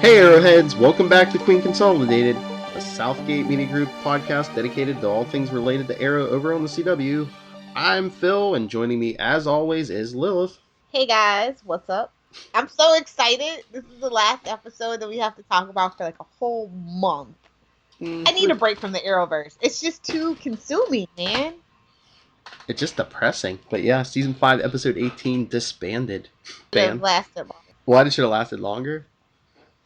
Hey Arrowheads, welcome back to Queen Consolidated, a Southgate Media Group podcast dedicated to all things related to Arrow over on the CW. I'm Phil, and joining me as always is Lilith. Hey guys, what's up? I'm so excited. This is the last episode that we have to talk about for like a whole month. I need a break from the Arrowverse. It's just too consuming, man. It's just depressing. But yeah, Season 5, Episode 18, Disbanded. It have lasted long. Why it should have lasted longer?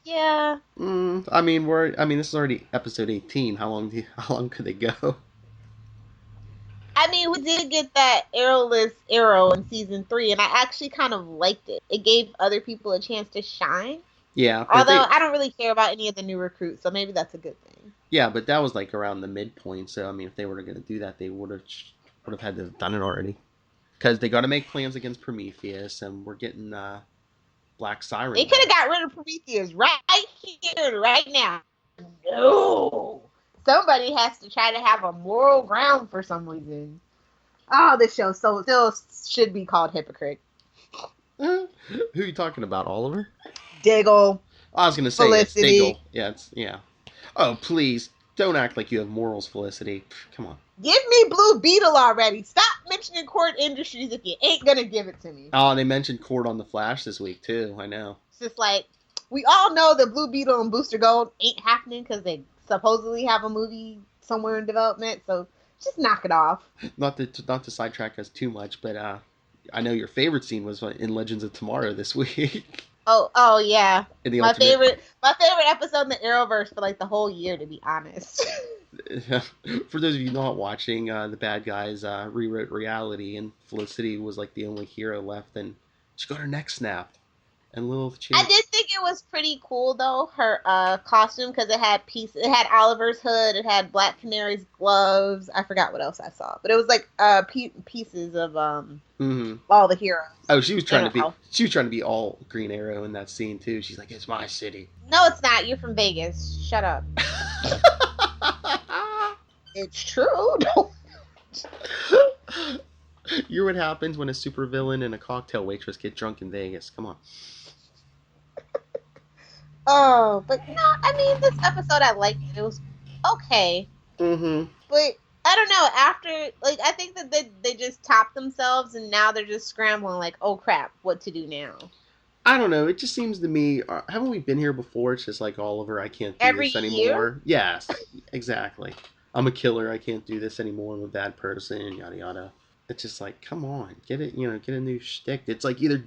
Yeah. I mean, this is already Episode 18. How long could they go? I mean, we did get that arrowless Arrow in Season 3, and I actually kind of liked it. It gave other people a chance to shine. Yeah. Although I don't really care about any of the new recruits, so maybe that's a good thing. Yeah, but that was like around the midpoint, so I mean, if they were going to do that, they would have had to have done it already. Because they got to make plans against Prometheus, and we're getting Black Siren. They could have got rid of Prometheus right here, right now. No. Somebody has to try to have a moral ground for some reason. Oh, this show still should be called Hypocrite. Who are you talking about, Oliver? Diggle. I was going to say Felicity. it's Diggle. Yeah. Oh, please. Don't act like you have morals, Felicity. Come on. Give me Blue Beetle already. Stop mentioning Cord Industries if you ain't going to give it to me. Oh, they mentioned Cord on the Flash this week, too. I know. It's just like, we all know that Blue Beetle and Booster Gold ain't happening because they supposedly have a movie somewhere in development, so just knock it off. Not to sidetrack us too much, but I know your favorite scene was in Legends of Tomorrow this week. Oh yeah. My favorite episode in the Arrowverse for like the whole year, to be honest. For those of you not watching, the bad guys rewrote reality, and Felicity was like the only hero left, and she got her neck snapped. And Lilith changed. I did think it was pretty cool though, her costume, because it had Oliver's hood, it had Black Canary's gloves. I forgot what else I saw, but it was like pieces of all the heroes. Oh, she was trying to be all Green Arrow in that scene too. She's like, "It's my city." No, it's not. You're from Vegas. Shut up. It's true. You're what happens when a supervillain and a cocktail waitress get drunk in Vegas. Come on. Oh, but no, I mean, this episode I liked it. It was okay. Mm-hmm. But I don't know, after, like, I think that they just topped themselves, and now they're just scrambling, like, oh crap, what to do now? I don't know. It just seems to me, haven't we been here before? It's just like, Oliver, I can't do this anymore. Year? Yes, exactly. I'm a killer. I can't do this anymore. I'm a bad person, yada yada. It's just like, come on, get it, get a new shtick. It's like either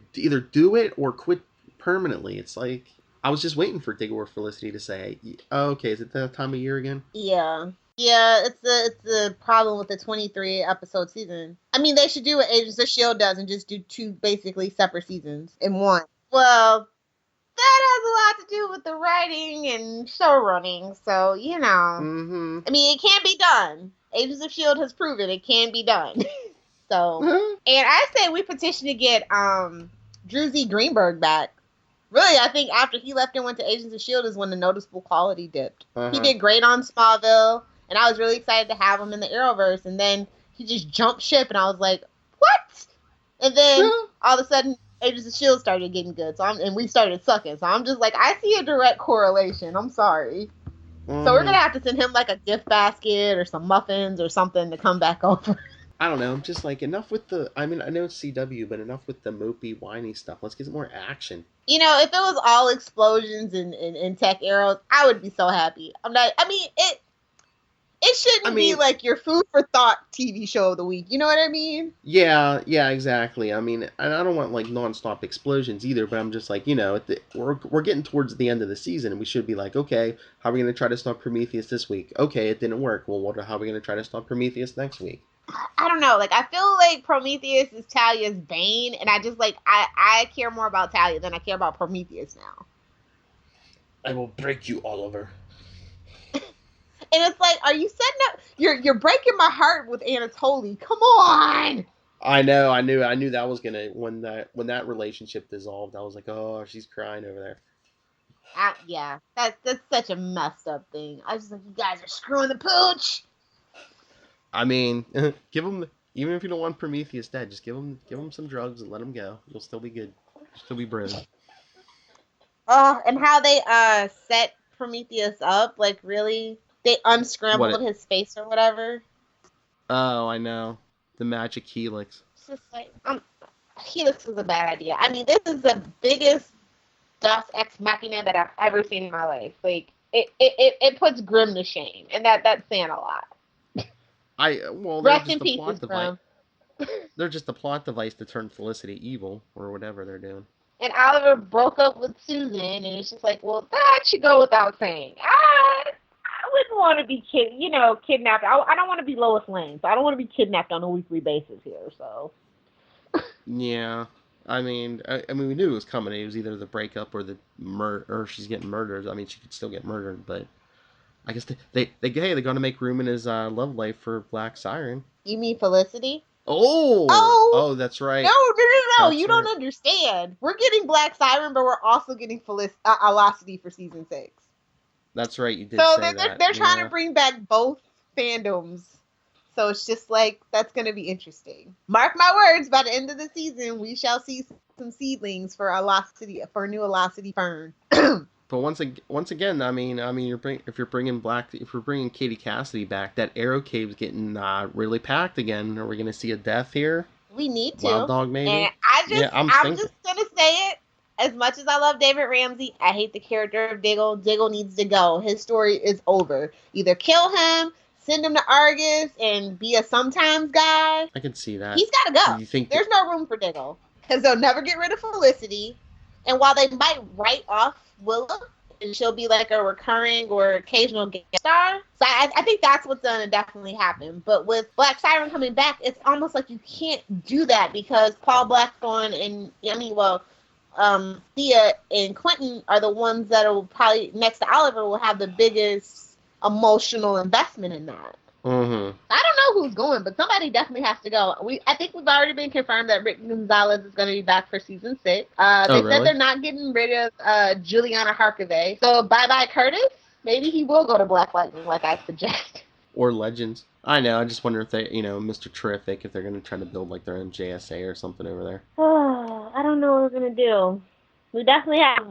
do it or quit permanently. It's like, I was just waiting for Diggle or Felicity to say, oh, okay, is it that time of year again? Yeah, it's the problem with the 23 episode season. I mean, they should do what Agents of S.H.I.E.L.D. does and just do 2 basically separate seasons in one. Well, that has a lot to do with the writing and show running, so, Mm-hmm. I mean, it can be done. Agents of S.H.I.E.L.D. has proven it can be done. So, and I say we petition to get Drew Z. Greenberg back. Really, I think after he left and went to Agents of S.H.I.E.L.D. is when the noticeable quality dipped. He did great on Smallville, and I was really excited to have him in the Arrowverse, and then he just jumped ship, and I was like, what? And then all of a sudden, Agents of S.H.I.E.L.D. started getting good, and we started sucking. So I'm just like, I see a direct correlation. I'm sorry. So we're going to have to send him like a gift basket or some muffins or something to come back over. I don't know. I'm just like, enough with the, I mean, I know it's CW, but enough with the mopey, whiny stuff. Let's get some more action. If it was all explosions and tech arrows, I would be so happy. It shouldn't be like your food for thought TV show of the week. You know what I mean? Yeah, exactly. I mean, and I don't want like nonstop explosions either, but I'm just like, we're getting towards the end of the season, and we should be like, okay, how are we going to try to stop Prometheus this week? Okay, it didn't work. Well, how are we going to try to stop Prometheus next week? I don't know. Like, I feel like Prometheus is Talia's bane, and I just like I care more about Talia than I care about Prometheus now. I will break you, Oliver. And it's like, are you setting up? You're breaking my heart with Anatoly. Come on. I know. I knew that was gonna when that relationship dissolved. I was like, oh, she's crying over there. Yeah, that's such a messed up thing. I was just like, you guys are screwing the pooch. I mean, give him, even if you don't want Prometheus dead, just give him some drugs and let him go. You'll still be good. You'll still be bros. And how they set Prometheus up, like really, they unscrambled his face or whatever. Oh, I know. The magic helix. It's just like, helix is a bad idea. I mean, this is the biggest Deus Ex Machina that I've ever seen in my life. Like, it puts Grimm to shame, and that's saying a lot. Rest in peace, Grimm. They're just a plot device to turn Felicity evil, or whatever they're doing. And Oliver broke up with Susan, and it's just like, well, that should go without saying. I wouldn't want to be kidnapped. I don't want to be Lois Lane, so I don't want to be kidnapped on a weekly basis here. So. Yeah, I mean, we knew it was coming. It was either the breakup or the or she's getting murdered. I mean, she could still get murdered, but I guess they're going to make room in his love life for Black Siren. You mean Felicity? Oh, that's right. No, you don't understand. We're getting Black Siren, but we're also getting Velocity for season 6. That's right, you did say that. So they're trying to bring back both fandoms. So it's just like, that's going to be interesting. Mark my words, by the end of the season, we shall see some seedlings for a new Velocity fern. But once again, I mean, if you're bringing Katie Cassidy back, that Arrow Cave's getting really packed again. Are we going to see a death here? We need to. Wild Dog, maybe. And I'm just going to say it. As much as I love David Ramsey, I hate the character of Diggle. Diggle needs to go. His story is over. Either kill him, send him to Argus, and be a sometimes guy. I can see that. He's got to go. There's no room for Diggle. Because they'll never get rid of Felicity. And while they might write off Willa, and she'll be like a recurring or occasional guest star. So I think that's what's going to definitely happen. But with Black Siren coming back, it's almost like you can't do that because Paul Blackthorne and, Thea and Quentin are the ones that will probably, next to Oliver, will have the biggest emotional investment in that. Mm-hmm. I don't know who's going, but somebody definitely has to go. I think we've already been confirmed that Rick Gonzalez is going to be back for season 6. They said they're not getting rid of Juliana Harkavy. So bye-bye Curtis. Maybe he will go to Black Lightning like I suggest. Or Legends. I know. I just wonder if they, Mr. Terrific, if they're going to try to build like their own JSA or something over there. Oh, I don't know what we're going to do. We definitely have...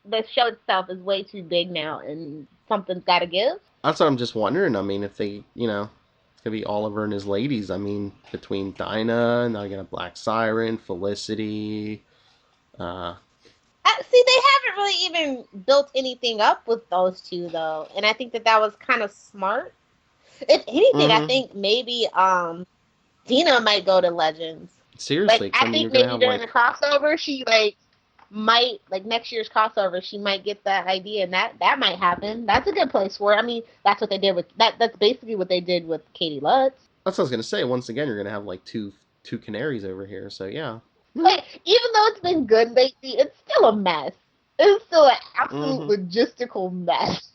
the show itself is way too big now, and something's got to give. That's what I'm just wondering. I mean, if they, it's going to be Oliver and his ladies. I mean, between Dinah, and now you got Black Siren, Felicity. See, they haven't really even built anything up with those two, though. And I think that was kind of smart. If anything, I think maybe Dina might go to Legends. Seriously. Like, I think maybe during the crossover, she, might, next year's crossover, she might get that idea, and that might happen. That's a good place for it. I mean, that's what they did with that's basically what they did with Katie Lutz. That's what I was gonna say. Once again, you're gonna have two canaries over here, so yeah. Even though it's been good lately, it's still a mess. It's still an absolute logistical mess.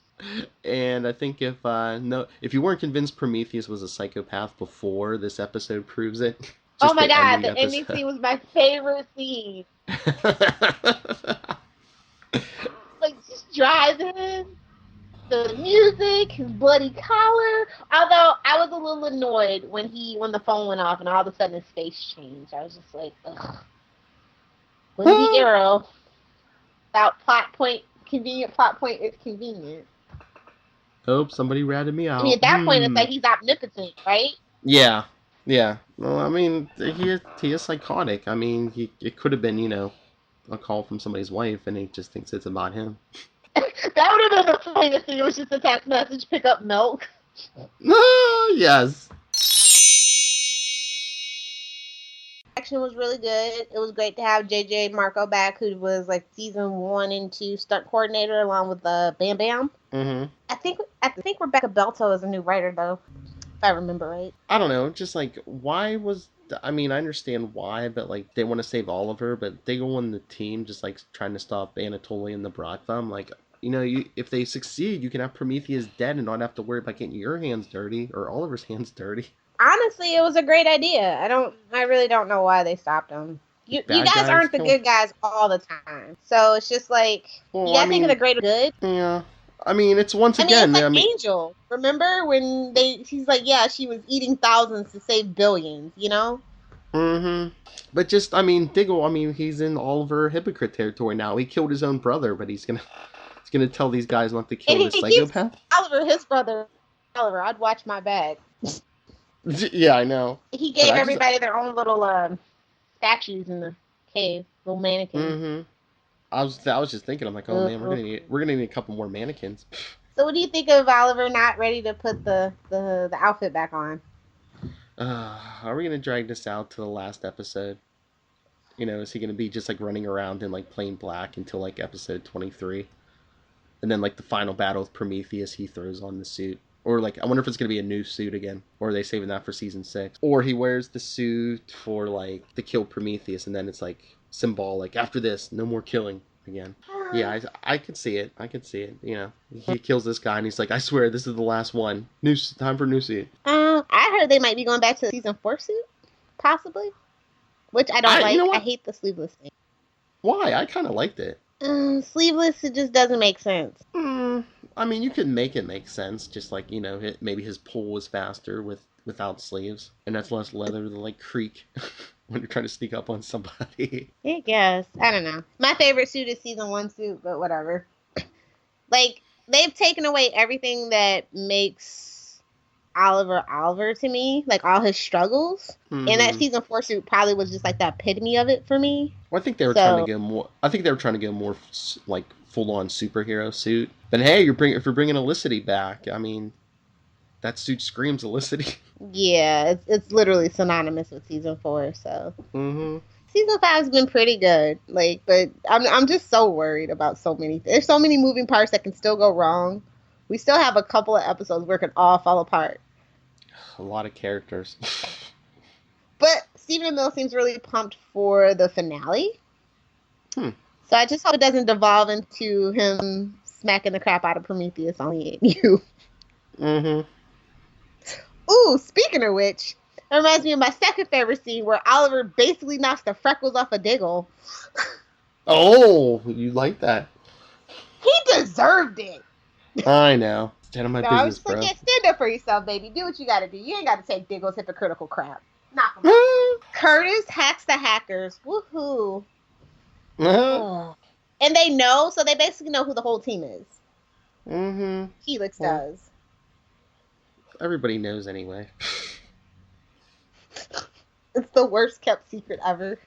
And I think if you weren't convinced Prometheus was a psychopath before, this episode proves it. Oh my god, the ending scene was my favorite scene. Just driving, the music, his bloody collar. Although I was a little annoyed when the phone went off and all of a sudden his face changed. I was just like, ugh. Wouldn't be Arrow. Without convenient plot point is convenient. Oh, somebody ratted me out. I mean, at that point, it's like he's omnipotent, right? Yeah. Yeah. Well, I mean, he is psychotic. I mean, it could have been, a call from somebody's wife, and he just thinks it's about him. That would have been the funniest thing. It was just a text message, pick up milk. Yes. Action was really good. It was great to have JJ Marco back, who was season 1 and 2 stunt coordinator, along with Bam Bam. Mm-hmm. I think Rebecca Belto is a new writer, though, if I remember right. I don't know. Just why was? I mean, I understand why, but they want to save Oliver, but they go on the team just trying to stop Anatoly and the Brockthumb. If they succeed, you can have Prometheus dead and not have to worry about getting your hands dirty or Oliver's hands dirty. Honestly, it was a great idea. I really don't know why they stopped him. You guys aren't the good guys all the time. So it's just you gotta think of the greater good. Yeah. I mean, it's once again. It's Angel. Remember when she's she was eating thousands to save billions, Mm-hmm. But just, I mean, Diggle, I mean, he's in Oliver hypocrite territory now. He killed his own brother, but he's gonna tell these guys not to kill And this he keeps psychopath. Oliver, his brother, Oliver, I'd watch my back. Yeah, I know. He But gave everybody their own little statues in the cave, little mannequins. Mm-hmm. I was just thinking, I'm like, oh man, we're gonna need a couple more mannequins. So what do you think of Oliver not ready to put the outfit back on? Are we gonna drag this out to the last episode? Is he gonna be just like running around in like plain black until like episode 23, and then like the final battle with Prometheus, he throws on the suit, or like I wonder if it's gonna be a new suit again, or are they saving that for season 6, or he wears the suit for like to kill Prometheus, and then it's like symbolic. After this, no more killing again. Yeah, I could see it. I could see it. He kills this guy, and he's like, I swear, this is the last one. Time for new suit. I heard they might be going back to the season 4 suit, possibly. Which I don't like. You know what? I hate the sleeveless thing. Why? I kind of liked it. Sleeveless, it just doesn't make sense. I mean, you could make it make sense. Just like, maybe his pull was faster without sleeves. And that's less leather to, like, creak when you're trying to sneak up on somebody. I guess. I don't know. My favorite suit is season 1 suit, but whatever. Like, they've taken away everything that makes Oliver to me, like all his struggles. Mm-hmm. And that season 4 suit probably was just like the epitome of it for me. Well, I think they were trying to go more. I think they were trying to go more like full-on superhero suit. But hey, if you're bringing Elicity back, I mean, that suit screams Elicity. Yeah, it's literally synonymous with season 4. So season 5's been pretty good. Like, but I'm just so worried about so many. There's so many moving parts that can still go wrong. We still have a couple of episodes where it could all fall apart. A lot of characters. But Stephen Amell seems really pumped for the finale. So I just hope it doesn't devolve into him smacking the crap out of Prometheus on you. Ooh, speaking of which, it reminds me of my second favorite scene where Oliver basically knocks the freckles off of Diggle. Oh, you like that? He deserved it. I know. Stand on my business, bro. Like, yeah, stand up for yourself, baby. Do what you gotta do. You ain't gotta take Diggle's hypocritical crap. Knock him out. Curtis hacks the hackers. Woohoo. And they know, so they basically know who the whole team is. Helix does. Everybody knows anyway. It's the worst kept secret ever.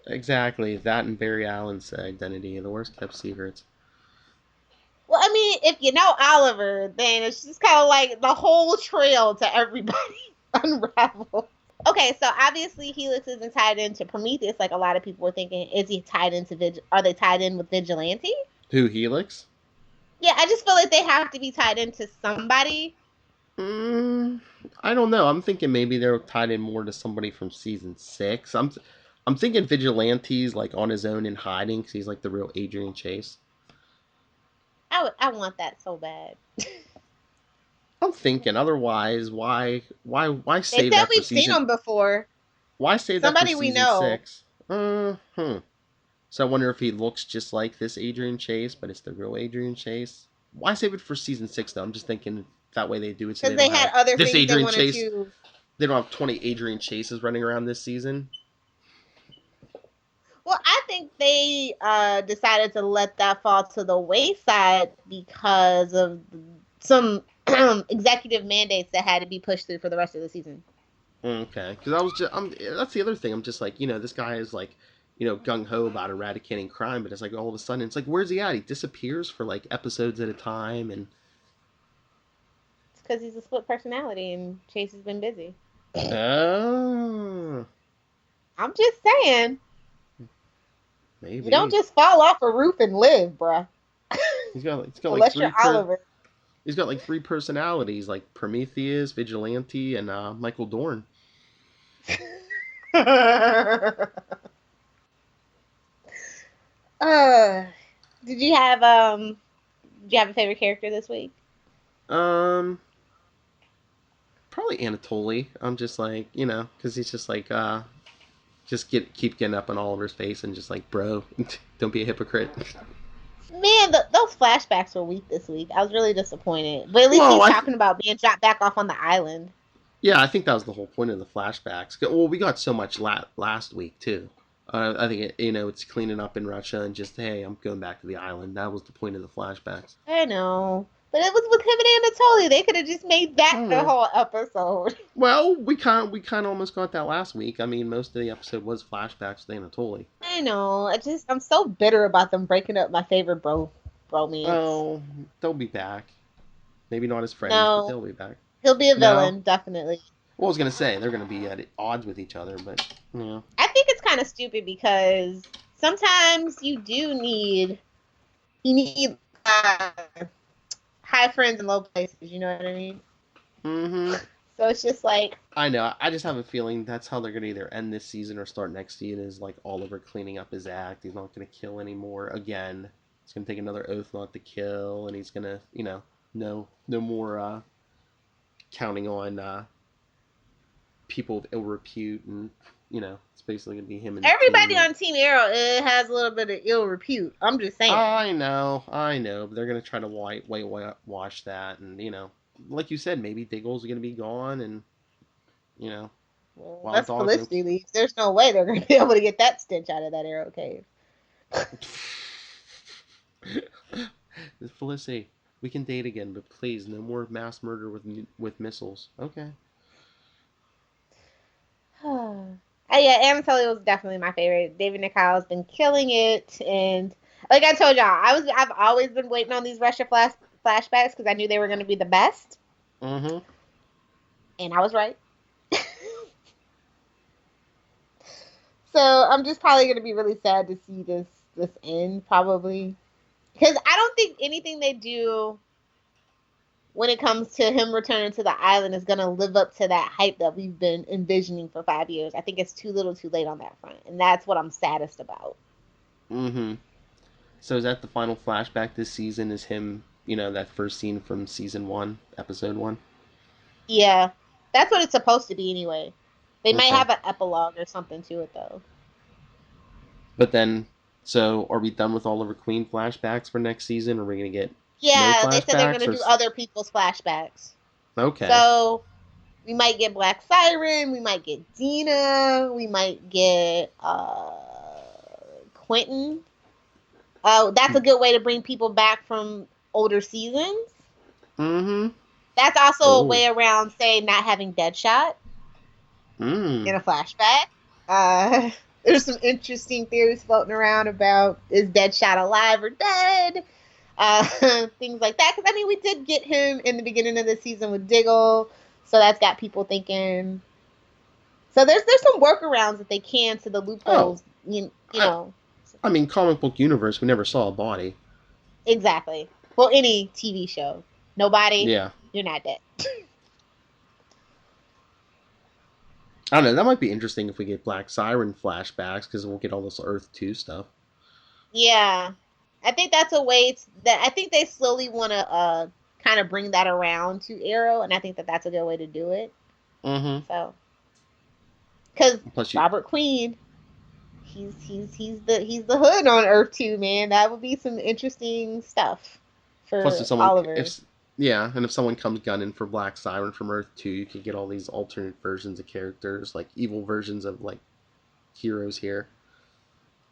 Exactly. That and Barry Allen's identity are the worst kept secrets. Well, I mean, if you know Oliver, then it's just kind of like the whole trail to everybody unravel. Okay, so obviously Helix isn't tied into Prometheus like a lot of people were thinking. Is he tied into Are they tied in with Vigilante? Who, Helix? Yeah, I just feel like they have to be tied into somebody. I don't know. I'm thinking maybe they're tied in more to somebody from season 6. I'm thinking Vigilante's like on his own in hiding because he's like the real Adrian Chase. I want that so bad. I'm thinking. Otherwise, why save that for season? They said we've seen him before. Why save that for season 6? So I wonder if he looks just like this Adrian Chase, but it's the real Adrian Chase. Why save it for season 6 though? I'm just thinking that way they do it. Because they had other things Adrian they wanted Chase, to. They don't have 20 Adrian Chases running around this season. Well, I think they decided to let that fall to the wayside because of some executive mandates that had to be pushed through for the rest of the season. Okay, because that's the other thing. I'm just like, this guy is like, gung-ho about eradicating crime, but it's like all of a sudden, it's like, where's he at? He disappears for like episodes at a time, and it's because he's a split personality, and Chase has been busy. Oh, I'm just saying. Maybe. You don't just fall off a roof and live, bruh. He's got Unless you're Oliver. He's got like 3 personalities, like Prometheus, Vigilante, and Michael Dorn. Did you have a favorite character this week? Probably Anatoly. I'm just like, because he's just like, keep getting up on Oliver's face and just like, bro, don't be a hypocrite. Man, those flashbacks were weak this week. I was really disappointed. But at least he's talking about being dropped back off on the island. Yeah, I think that was the whole point of the flashbacks. Well, we got so much last week too. I think it's cleaning up in Russia and just hey, I'm going back to the island. That was the point of the flashbacks. I know. But it was with him and Anatoly. They could have just made I that don't the know. whole episode. Well, we kind of almost got that last week. I mean, most of the episode was flashbacks with Anatoly. I know. I'm so bitter about them breaking up my favorite bromance. Oh, they'll be back. Maybe not as friends, but No, they'll be back. he'll be a No, villain, definitely. well, I was gonna say they're gonna be at odds with each other, but yeah. I think it's kind of stupid because sometimes you need uh, high friends and low places. You know what I mean? Mm-hmm. So it's just like, I know. I just have a feeling that's how they're gonna either end this season or start next season. Is like Oliver cleaning up his act. He's not gonna kill anymore again. He's gonna take another oath not to kill, and he's gonna, no more counting on people of ill repute, and it's basically gonna be him and the everybody team. on Team Arrow has a little bit of ill repute. I'm just saying. I know, but they're gonna try to whitewash that, and like you said, maybe Diggle's gonna be gone, and you know, Well, Wild that's Dog's gonna... Felicity leaves. There's no way they're going to be able to get that stench out of that Arrow cave. Felicity, we can date again, but please, no more mass murder with missiles. Okay. Yeah, Anatoly was definitely my favorite. David Nichao has been killing it, and like I told y'all, I've always been waiting on these Russia flashbacks because I knew they were going to be the best, Mm-hmm. and I was right. So I'm just probably going to be really sad to see this end, probably, because I don't think anything they do when it comes to him returning to the island is going to live up to that hype that we've been envisioning for 5 years. I think it's too little too late on that front, and that's what I'm saddest about. Mm-hmm. So is that the final flashback this season? Is him, that first scene from season 1, episode 1? Yeah, that's what it's supposed to be anyway. They might Okay. have an epilogue or something to it, though. But then, so are we done with Oliver Queen flashbacks for next season? Or are we going to get no Yeah, they said they're flashbacks? going to do other people's flashbacks. Okay. So we might get Black Siren, we might get Dina, we might get Quentin. That's a good way to bring people back from older seasons. Mm-hmm. That's also a Oh. way around, say, not having Deadshot in a flashback. There's some interesting theories floating around about is Deadshot alive or dead? Things like that. Because, we did get him in the beginning of the season with Diggle, so that's got people thinking. So there's some workarounds that they can to the loopholes, you know. Comic book universe, we never saw a body. Exactly. Well, any TV show. Nobody, Yeah. you're not dead. I don't know, that might be interesting if we get Black Siren flashbacks, because we'll get all this Earth 2 stuff. Yeah. I think that's a way I think they slowly want to kind of bring that around to Arrow, and I think that that's a good way to do it. Mm-hmm. So, because Robert Queen, he's the hood on Earth 2, man. That would be some interesting stuff for Oliver. And if someone comes gunning for Black Siren from Earth 2, you could get all these alternate versions of characters, like evil versions of like heroes here.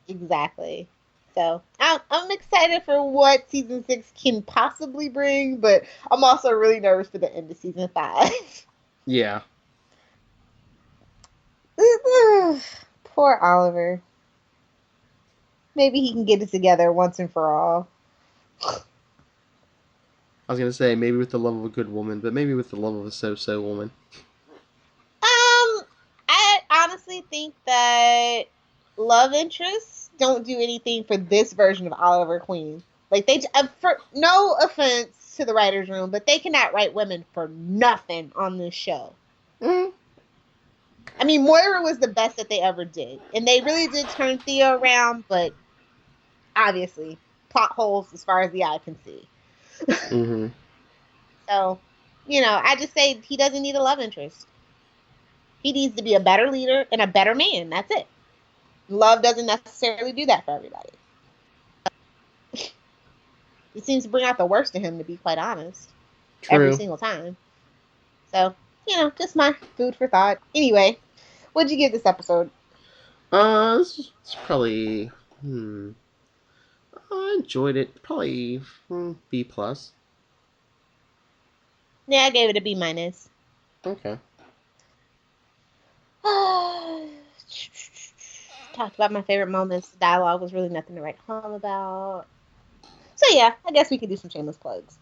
Exactly. So I'm excited for what season 6 can possibly bring, but I'm also really nervous for the end of season 5. Yeah. Poor Oliver. Maybe he can get it together once and for all. I was gonna say maybe with the love of a good woman, but maybe with the love of a so-so woman. I honestly think that love interests don't do anything for this version of Oliver Queen. Like for no offense to the writers' room, but they cannot write women for nothing on this show. Mm. Moira was the best that they ever did, and they really did turn Theo around, but obviously plot holes as far as the eye can see. Mm-hmm. So, I just say he doesn't need a love interest. He needs to be a better leader and a better man. That's it. Love doesn't necessarily do that for everybody. It seems to bring out the worst in him, to be quite honest. True. Every single time. So, just my food for thought. Anyway, what'd you give this episode? This is probably, I enjoyed it. Probably B plus. Yeah, I gave it a B minus. Okay. Talked about my favorite moments. The dialogue was really nothing to write home about. So yeah, I guess we could do some shameless plugs.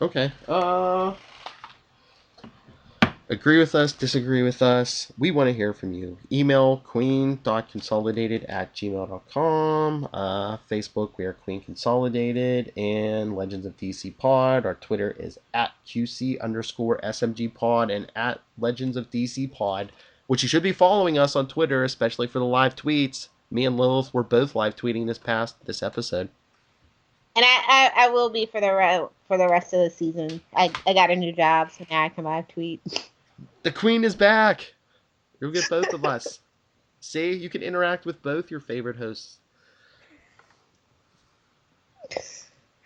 Okay. Agree with us, disagree with us. We want to hear from you. Email queen.consolidated@gmail.com. Facebook, we are Queen Consolidated. And Legends of DC Pod. Our Twitter is @QC_SMG Pod and @Legends of DC Pod, which you should be following us on Twitter, especially for the live tweets. Me and Lilith were both live tweeting this episode. And I will be for the rest of the season. I got a new job, so now I can live tweet. The Queen is back. You'll get both of us. See, you can interact with both your favorite hosts.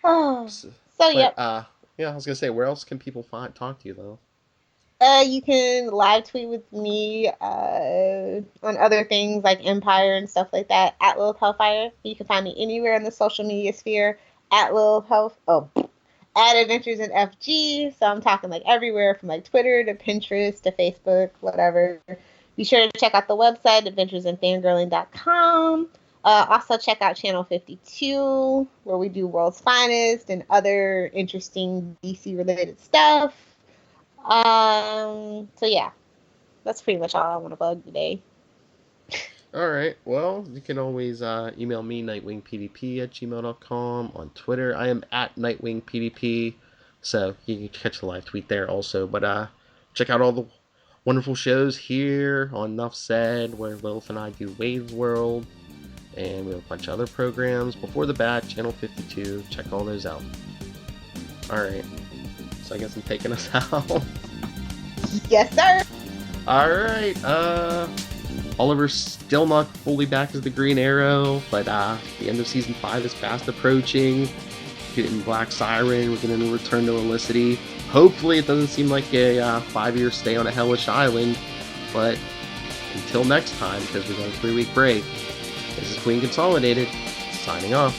Yep. Yeah, I was gonna say, where else can people talk to you though? You can live tweet with me on other things like Empire and stuff like that at Lilith Hellfire. You can find me anywhere in the social media sphere at Lilith Health. At Adventures in FG. So I'm talking like everywhere from like Twitter to Pinterest to Facebook, whatever. Be sure to check out the website, adventuresinfangirling.com. Also check out Channel 52, where we do World's Finest and other interesting DC related stuff. So yeah, that's pretty much all I want to plug today. Alright, well, you can always email me, nightwingpdp@gmail.com. On Twitter, I am @nightwingpdp, so you can catch the live tweet there also. But check out all the wonderful shows here on Nuff Said, where Lilith and I do Waves World, and we have a bunch of other programs. Before the Bat, Channel 52, check all those out. Alright, so I guess I'm taking us out. Yes, sir! Alright, Oliver's still not fully back as the Green Arrow, but the end of Season 5 is fast approaching. Getting Black Siren, we're getting a return to Elicity. Hopefully it doesn't seem like a 5-year stay on a hellish island, but until next time, because we're going 3-week break, this is Queen Consolidated, signing off.